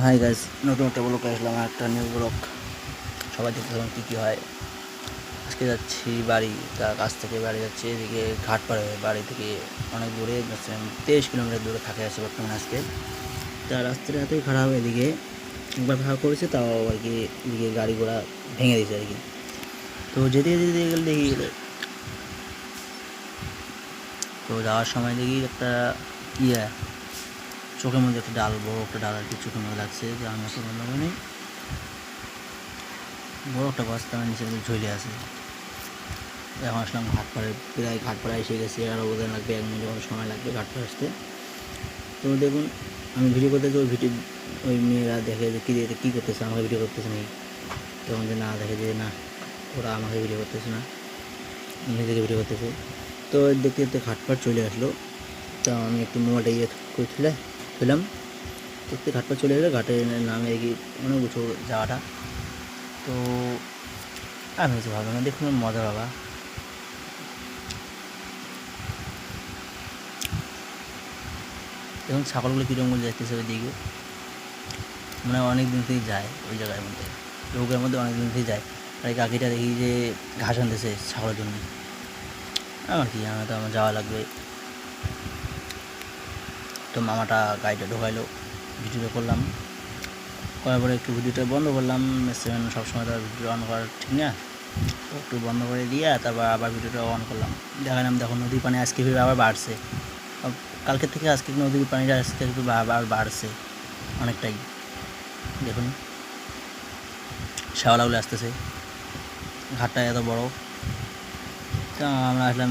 Hi guys, নতুন একটা blog আসলাম, একটা নিউ ব্লগ। সবাই দেখতেছিলাম কী হয়। আজকে যাচ্ছি বাড়ি, তার কাছ থেকে বাড়ি যাচ্ছি। এদিকে ঘাট পার হয়ে বাড়ি থেকে অনেক দূরে, 23 কিলোমিটার দূরে থাকে আছে বর্তমানে আজকে। তার রাস্তাটা এতই খারাপ, এদিকে একবার ভাড়া করেছে, তাও আর কি এদিকে গাড়ি ঘোড়া ভেঙে দিয়েছে আর কি। তো যেতে যেতে গেলে দেখি, তো যাওয়ার সময় দেখি একটা ইয়ে চোখের মধ্যে একটা ডাল, বড় একটা ডাল আর কি চোখের মধ্যে লাগছে, যে আমি আসলে বন্ধ করিনি। বড় একটা বস্তা আমার নিচে ঝুলে আছে। এখন আসলাম ঘাট পাড়ে, প্রায় ঘাট পাড়ে এসে গেছি। আর অবদান লাগবে 1 মিনিট মতো সময় লাগবে ঘাট পাড়ে আসতে। তো দেখুন, আমি ভিডিও করতেছি, ওই মেয়েরা দেখে যে কী করতেছে, আমাকে ভিডিও করতেছে নাকি। তখন যে না, দেখে যে না, ওরা আমাকে ভিডিও করতেছে না, নিজেকে ভিডিও করতেছে। তো দেখতে দেখতে ঘাট পাড় চলে আসলো। তো আমি একটু মোবাইলটা ইয়ে করে তুললাম। দেখতে ঘাট পাড় চলে এলো, ঘাটে নামে এগিয়ে অনেক উঁচু যাওয়াটা। তো আমি কিছু ভাবলাম না, দেখুন মজা বাবা। এখন ছাগলগুলো কী জঙ্গল যাইতেছে ওই দিকে, মানে অনেক দিন থেকেই যায় ওই জায়গার মধ্যে, লোকের মধ্যে অনেক দিন থেকেই যায়। আর এই কাকিটা দেখি যে ঘাস আনতেছে ছাগলের জন্য। আমার কি, আমার তো আমার যাওয়া লাগবে। তো মামাটা গাড়িটা ঢোকাইলো, ভিডিওটা করলাম, করার পরে একটু ভিডিওটা বন্ধ করলাম। সবসময় তো ভিডিও অন করা ঠিক না, তো একটু বন্ধ করে দিয়ে তারপর আবার ভিডিওটা অন করলাম। দেখালাম দেখো নদীর পানি আজকে আবার বাড়ছে, কালকের থেকে আজকে নদীর পানিটা আজকে একটু আবার বাড়ছে অনেকটাই। দেখুন শ্যাওলাগুলো আসতেছে, ঘাটটা এত বড়। তো আমরা আসলাম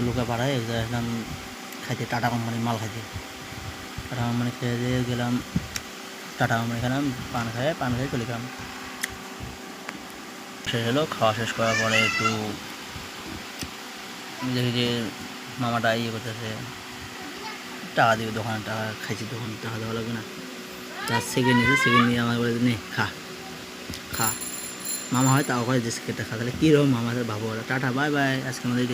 লুকা পাড়ায়, আসলাম খাইতে টাটা কোম্পানির মাল খাইতে। টাটা কোম্পানি খেয়ে দিয়ে গেলাম, টাটা কোম্পানি খেলাম, পান খেয়ে চলে গেলাম। শেষ হলো, খাওয়া শেষ করার পরে একটু দেখি যে মামাটা ইয়ে করতেছে, টাকা দিবে দোকানে, টাকা খাইছি, দোকানে টাকা দেওয়া লাগবে না। তার সেকেন্ড নিয়ে আমার বলে নে খা খা। মামা হয় তাও হয় যে সেকেন্ডটা খা, তাহলে কীরকম মামা ভাবো। টাটা, বাই বাই, আজকে আমাদের